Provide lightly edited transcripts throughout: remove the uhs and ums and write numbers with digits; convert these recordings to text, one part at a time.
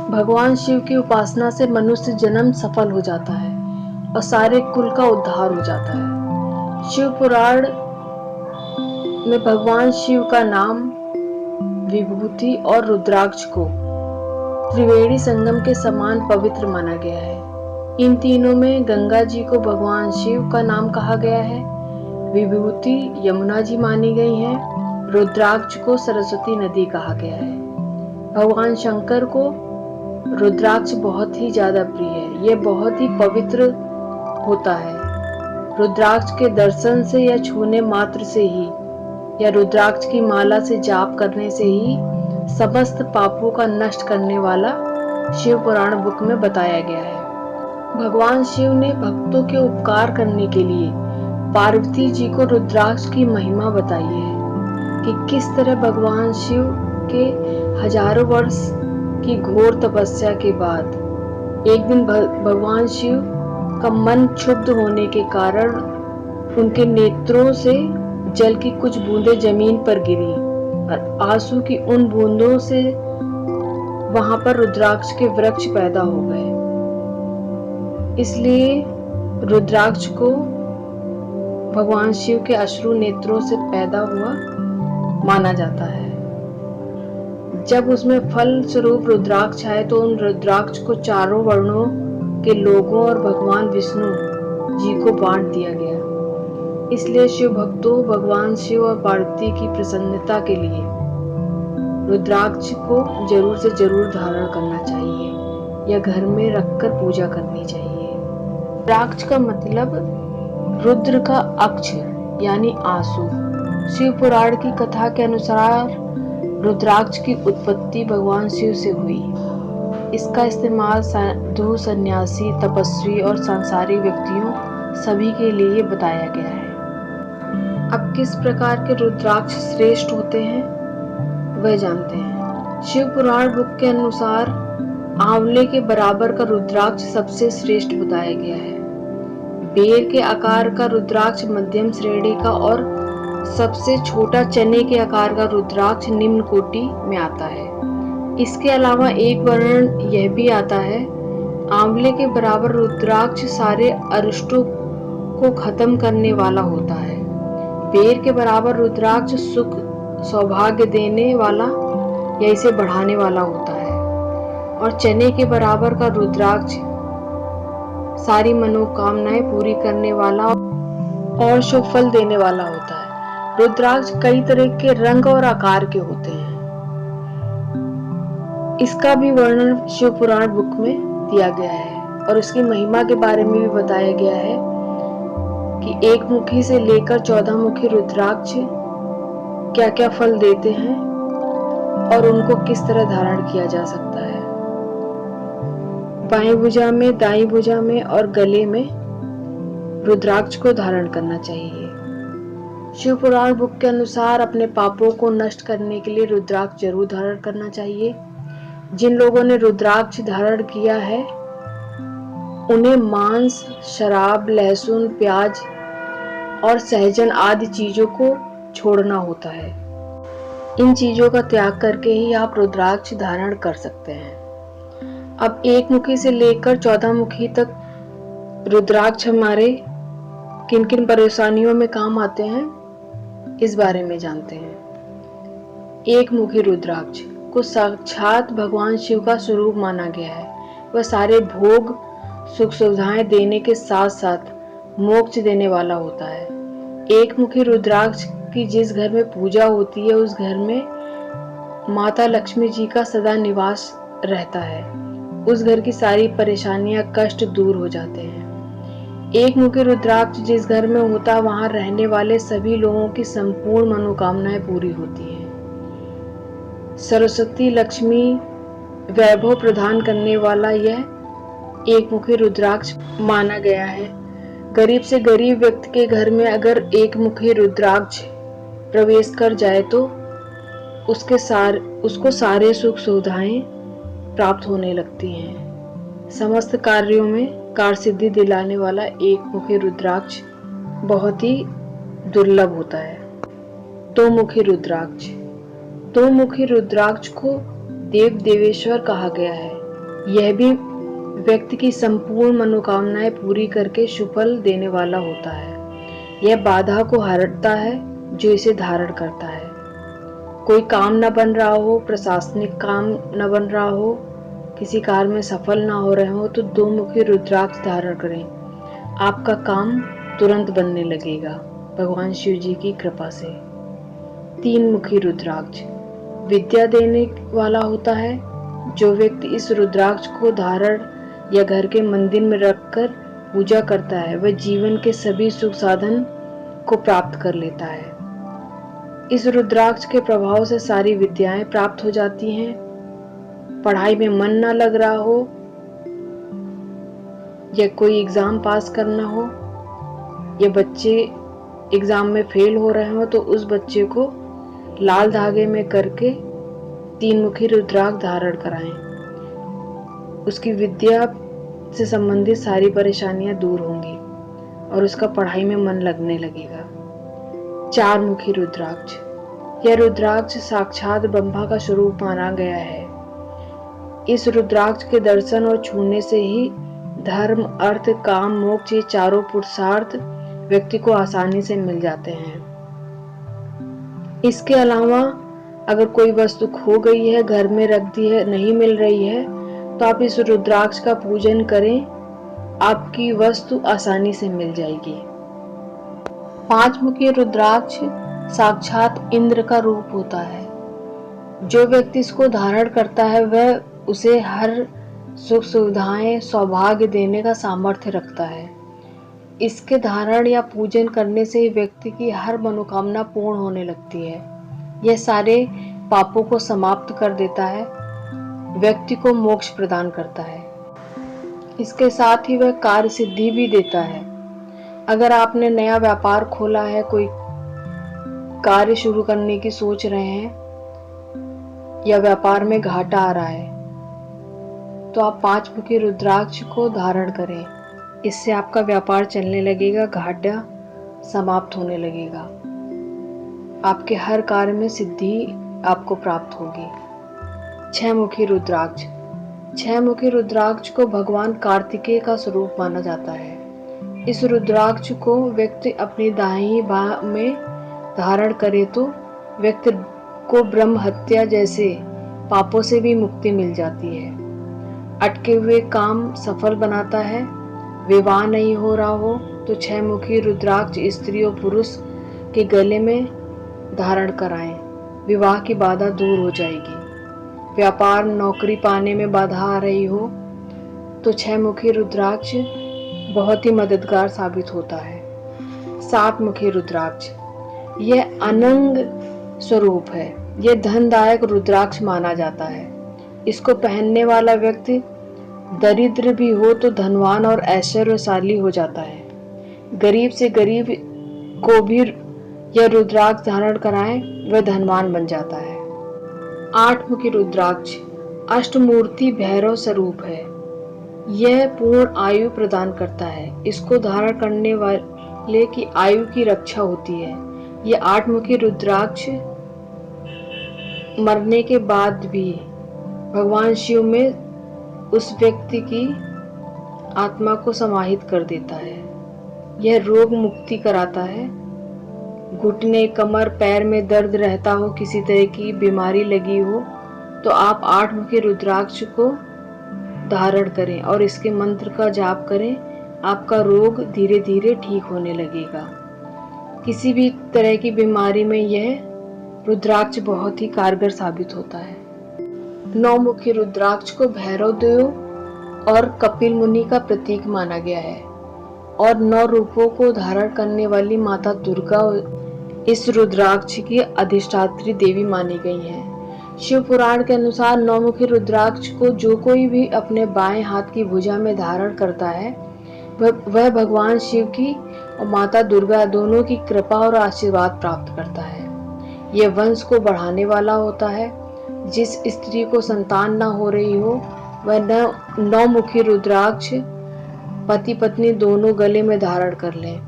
भगवान शिव की उपासना से मनुष्य जन्म सफल हो जाता है और सारे कुल का उद्धार हो जाता है। शिव पुराण में भगवान शिव का नाम, विभूति और रुद्राक्ष को त्रिवेणी संगम के समान पवित्र माना गया है। इन तीनों में गंगा जी को भगवान शिव का नाम कहा गया है, विभूति यमुना जी मानी गई है, रुद्राक्ष को सरस्वती नदी कहा गया है। भगवान शंकर को रुद्राक्ष बहुत ही ज्यादा प्रिय है। यह बहुत ही पवित्र होता है। रुद्राक्ष के दर्शन से या छूने मात्र से ही या रुद्राक्ष की माला से जाप करने से ही समस्त पापों का नष्ट करने वाला शिव पुराण बुक में बताया गया है। भगवान शिव ने भक्तों के उपकार करने के लिए पार्वती जी को रुद्राक्ष की महिमा बताई है कि किस तरह भगवान शिव के हजारों वर्ष की घोर तपस्या के बाद एक दिन भगवान शिव का मन क्षुब्ध होने के कारण उनके नेत्रों से जल की कुछ बूंदें जमीन पर गिरी और आंसू की उन बूंदों से वहां पर रुद्राक्ष के वृक्ष पैदा हो गए। इसलिए रुद्राक्ष को भगवान शिव के अश्रु नेत्रों से पैदा हुआ माना जाता है। जब उसमें फल स्वरूप रुद्राक्ष आए तो उन रुद्राक्ष को चारों वर्णों के लोगों और भगवान विष्णु जी को बांट दिया गया। इसलिए शिव भक्तों भगवान शिव और पार्वती की प्रसन्नता के लिए रुद्राक्ष को जरूर से जरूर धारण करना चाहिए या घर में रखकर पूजा करनी चाहिए। रुद्राक्ष का मतलब रुद्र का अक्ष यानी आंसू। शिव पुराण की कथा के अनुसार रुद्राक्ष की उत्पत्ति भगवान शिव से हुई। इसका इस्तेमाल साधु, सन्यासी, तपस्वी और सांसारिक व्यक्तियों सभी के लिए बताया गया है। अब किस प्रकार के रुद्राक्ष श्रेष्ठ होते हैं वह जानते हैं। शिव पुराण बुक के अनुसार आंवले के बराबर का रुद्राक्ष सबसे श्रेष्ठ बताया गया है। बेर के आकार का रुद्राक्ष मध्यम श्रेणी का और सबसे छोटा चने के आकार का रुद्राक्ष निम्न कोटि में आता है। इसके अलावा एक वर्णन यह भी आता है, आंवले के बराबर रुद्राक्ष सारे अरिष्टों को खत्म करने वाला होता है। बेर के बराबर रुद्राक्ष सुख सौभाग्य देने वाला या इसे बढ़ाने वाला होता है और चने के बराबर का रुद्राक्ष सारी मनोकामनाएं पूरी करने वाला और शुभ फल देने वाला होता है। रुद्राक्ष कई तरह के रंग और आकार के होते हैं। इसका भी वर्णन शिव पुराण बुक में दिया गया है और उसकी महिमा के बारे में भी बताया गया है कि एक मुखी से लेकर 14 मुखी रुद्राक्ष क्या क्या फल देते हैं और उनको किस तरह धारण किया जा सकता है। बाएं भुजा में, दाईं भुजा में और गले में रुद्राक्ष को धारण करना चाहिए। शिव पुराण बुक के अनुसार अपने पापों को नष्ट करने के लिए रुद्राक्ष जरूर धारण करना चाहिए। जिन लोगों ने रुद्राक्ष धारण किया है उन्हें मांस, शराब, लहसुन, प्याज और सहजन आदि चीजों को छोड़ना होता है। इन चीजों का त्याग करके ही आप रुद्राक्ष धारण कर सकते हैं। अब एक मुखी से लेकर 14 मुखी तक रुद्राक्ष हमारे किन किन परेशानियों में काम आते हैं इस बारे में जानते हैं। एक मुखी रुद्राक्ष को साक्षात भगवान शिव का स्वरूप माना गया है। वह सारे भोग, सुख सुविधाएं देने के साथ साथ मोक्ष देने वाला होता है। एक मुखी रुद्राक्ष की जिस घर में पूजा होती है उस घर में माता लक्ष्मी जी का सदा निवास रहता है। उस घर की सारी परेशानियां, कष्ट दूर हो जाते हैं। एक मुखी रुद्राक्ष जिस घर में होता है वहां रहने वाले सभी लोगों की संपूर्ण मनोकामनाएं पूरी होती हैं। सरस्वती लक्ष्मी वैभव प्रदान करने वाला यह एक मुखी रुद्राक्ष माना गया है। गरीब से गरीब व्यक्ति के घर में अगर एक मुखी रुद्राक्ष प्रवेश कर जाए तो उसको सारे सुख सुविधाएं प्राप्त होने लगती हैं। समस्त कार्यों में कार्य सिद्धि दिलाने वाला एक मुखी रुद्राक्ष बहुत ही दुर्लभ होता है। दो मुखी रुद्राक्ष। दो मुखी रुद्राक्ष को देव देवेश्वर कहा गया है। यह भी व्यक्ति की संपूर्ण मनोकामनाएं पूरी करके सुफल देने वाला होता है। यह बाधा को हटाता है जो इसे धारण करता है। कोई काम न बन रहा हो, प्रशासनिक काम न बन रहा हो, किसी कार्य में सफल ना हो रहे हो, तो 2 मुखी रुद्राक्ष धारण करें। आपका काम तुरंत बनने लगेगा भगवान शिव जी की कृपा से। 3 मुखी रुद्राक्ष विद्या देने वाला होता है। जो व्यक्ति इस रुद्राक्ष को धारण या घर के मंदिर में रखकर पूजा करता है, वह जीवन के सभी सुख साधन को प्राप्त कर लेता है। इस रुद्राक्ष के प्रभाव से सारी विद्याएं प्राप्त हो जाती हैं। पढ़ाई में मन ना लग रहा हो या कोई एग्जाम पास करना हो या बच्चे एग्जाम में फेल हो रहे हो, तो उस बच्चे को लाल धागे में करके 3 मुखी रुद्राक्ष धारण कराएं। उसकी विद्या से संबंधित सारी परेशानियां दूर होंगी और उसका पढ़ाई में मन लगने लगेगा। 4 मुखी रुद्राक्ष यह रुद्राक्ष साक्षात ब्रह्मा का स्वरूप माना गया है। इस रुद्राक्ष के दर्शन और छूने से ही धर्म, अर्थ, काम, मोक्ष ये चारों पुरुषार्थ व्यक्ति को आसानी से मिल जाते हैं। इसके अलावा अगर कोई वस्तु खो गई है, घर में रख दी है, नहीं मिल रही है, तो आप इस रुद्राक्ष का पूजन करें, आपकी वस्तु आसानी से मिल जाएगी। 5 मुखी रुद्राक्ष साक्षात इंद्र का रूप होता है। जो व्यक्ति इसको धारण करता है वह उसे हर सुख सुविधाएं, सौभाग्य देने का सामर्थ्य रखता है। इसके धारण या पूजन करने से ही व्यक्ति की हर मनोकामना पूर्ण होने लगती है। यह सारे पापों को समाप्त कर देता है, व्यक्ति को मोक्ष प्रदान करता है। इसके साथ ही वह कार्य सिद्धि भी देता है। अगर आपने नया व्यापार खोला है, कोई कार्य शुरू करने की सोच रहे हैं या व्यापार में घाटा आ रहा है, तो आप 5 मुखी रुद्राक्ष को धारण करें। इससे आपका व्यापार चलने लगेगा, घाटा समाप्त होने लगेगा, आपके हर कार्य में सिद्धि आपको प्राप्त होगी। 6 मुखी रुद्राक्ष 6 मुखी रुद्राक्ष को भगवान कार्तिकेय का स्वरूप माना जाता है। इस रुद्राक्ष को व्यक्ति अपनी दाहिनी बाह में धारण करे तो व्यक्ति को ब्रह्म हत्या जैसे पापों से भी मुक्ति मिल जाती है। अटके हुए काम सफल बनाता है। विवाह नहीं हो रहा हो तो 6 मुखी रुद्राक्ष स्त्री और पुरुष के गले में धारण कराएं, विवाह की बाधा दूर हो जाएगी। व्यापार, नौकरी पाने में बाधा आ रही हो तो 6 मुखी रुद्राक्ष बहुत ही मददगार साबित होता है। 7 मुखी रुद्राक्ष यह अनंग स्वरूप है। यह धनदायक रुद्राक्ष माना जाता है। इसको पहनने वाला व्यक्ति दरिद्र भी हो तो धनवान और ऐश्वर्यशाली हो जाता है। गरीब से गरीब को भी यह रुद्राक्ष धारण कराएं, वह धनवान बन जाता है। 8 मुखी रुद्राक्ष अष्टमूर्ति भैरव स्वरूप है। यह पूर्ण आयु प्रदान करता है। इसको धारण करने वाले की आयु की रक्षा होती है। यह 8 मुखी रुद्राक्ष मरने के बाद भी भगवान शिव में उस व्यक्ति की आत्मा को समाहित कर देता है। यह रोग मुक्ति कराता है। घुटने, कमर, पैर में दर्द रहता हो, किसी तरह की बीमारी लगी हो, तो आप 8 मुखी रुद्राक्ष को धारण करें और इसके मंत्र का जाप करें। आपका रोग धीरे धीरे ठीक होने लगेगा। किसी भी तरह की बीमारी में यह रुद्राक्ष बहुत ही कारगर साबित होता है। 9 मुखी रुद्राक्ष को भैरव देव और कपिल मुनि का प्रतीक माना गया है और 9 रूपों को धारण करने वाली माता दुर्गा इस रुद्राक्ष की अधिष्ठात्री देवी मानी गई हैं। शिव पुराण के अनुसार 9 मुखी रुद्राक्ष को जो कोई भी अपने बाएं हाथ की भुजा में धारण करता है वह भगवान शिव की और माता दुर्गा दोनों की कृपा और आशीर्वाद प्राप्त करता है। यह वंश को बढ़ाने वाला होता है। जिस स्त्री को संतान न हो रही हो वह 9 मुखी रुद्राक्ष पति पत्नी दोनों गले में धारण कर लें।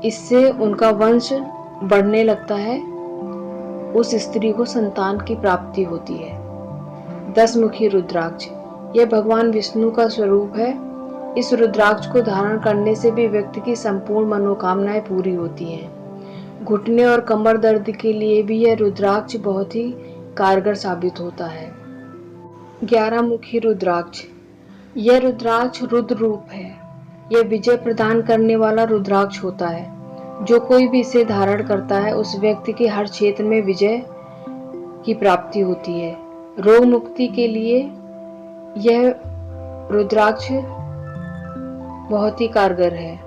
इससे उनका वंश बढ़ने लगता है, उस स्त्री को संतान की प्राप्ति होती है। 10 मुखी रुद्राक्ष, यह भगवान विष्णु का स्वरूप है। इस रुद्राक्ष को धारण करने से भी व्यक्ति की संपूर्ण मनोकामनाएं पूरी होती हैं। घुटने और कमर दर्द के लिए भी यह रुद्राक्ष बहुत ही कारगर साबित होता है। 11 मुखी रुद्राक्ष, यह रुद्राक्ष रुद्र रूप है। यह विजय प्रदान करने वाला रुद्राक्ष होता है। जो कोई भी इसे धारण करता है उस व्यक्ति के हर क्षेत्र में विजय की प्राप्ति होती है। रोग मुक्ति के लिए यह रुद्राक्ष बहुत ही कारगर है।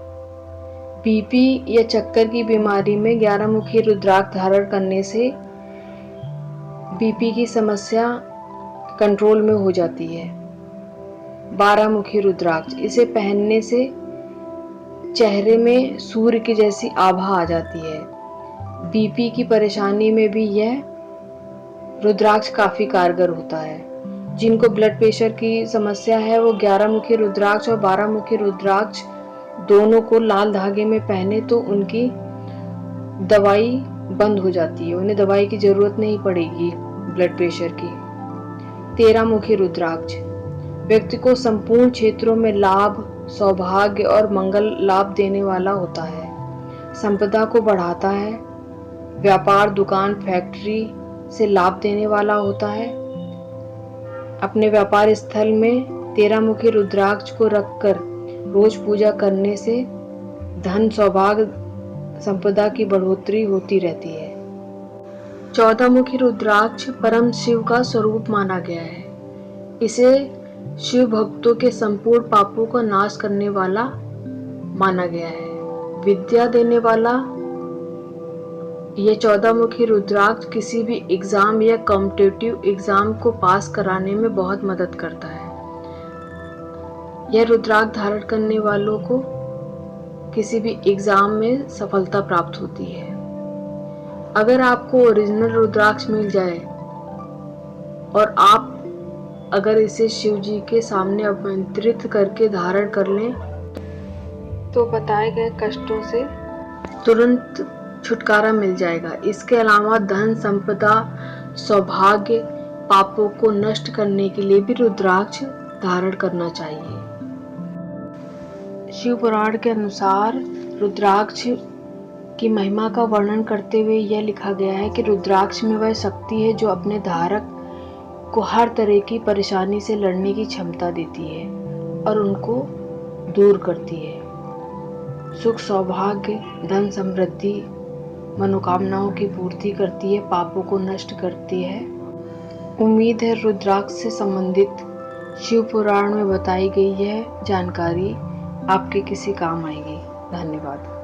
बीपी या चक्कर की बीमारी में 11 मुखी रुद्राक्ष धारण करने से बीपी की समस्या कंट्रोल में हो जाती है। 12 मुखी रुद्राक्ष, इसे पहनने से चेहरे में सूर्य की जैसी आभा आ जाती है। बीपी की परेशानी में भी यह रुद्राक्ष काफी कारगर होता है। जिनको ब्लड प्रेशर की समस्या है वो 11 मुखी रुद्राक्ष और 12 मुखी रुद्राक्ष दोनों को लाल धागे में पहने तो उनकी दवाई बंद हो जाती है, उन्हें दवाई की जरूरत नहीं पड़ेगी ब्लड प्रेशर की। 13 मुखी रुद्राक्ष, व्यक्ति को संपूर्ण क्षेत्रों में लाभ, सौभाग्य और मंगल लाभ देने वाला होता है। संपदा को बढ़ाता है। व्यापार, दुकान, फैक्ट्री से लाभ देने वाला होता है। अपने व्यापार स्थल में 13 मुखी रुद्राक्ष को रखकर रोज पूजा करने से धन, सौभाग्य, संपदा की बढ़ोतरी होती रहती है। 14 मुखी रुद्राक्ष परम शिव का स्वरूप माना गया है। इसे शिव भक्तों के संपूर्ण पापों का नाश करने वाला माना गया है। विद्या देने वाला यह 14 मुखी रुद्राक्ष किसी भी एग्जाम या कॉम्पिटिटिव एग्जाम को पास कराने में बहुत मदद करता है। यह रुद्राक्ष धारण करने वालों को किसी भी एग्जाम में सफलता प्राप्त होती है। अगर आपको ओरिजिनल रुद्राक्ष मिल जाए और आप अगर इसे शिव जी के सामने आमंत्रित करके धारण कर लें तो बताए गए कष्टों से तुरंत छुटकारा मिल जाएगा। इसके अलावा धन, संपदा, सौभाग्य, पापों को नष्ट करने के लिए भी रुद्राक्ष धारण करना चाहिए। शिव पुराण के अनुसार रुद्राक्ष की महिमा का वर्णन करते हुए यह लिखा गया है कि रुद्राक्ष में वह शक्ति है जो अपने धारक को हर तरह की परेशानी से लड़ने की क्षमता देती है और उनको दूर करती है। सुख, सौभाग्य, धन, समृद्धि, मनोकामनाओं की पूर्ति करती है, पापों को नष्ट करती है। उम्मीद है रुद्राक्ष से संबंधित शिव पुराण में बताई गई यह जानकारी आपके किसी काम आएगी। धन्यवाद।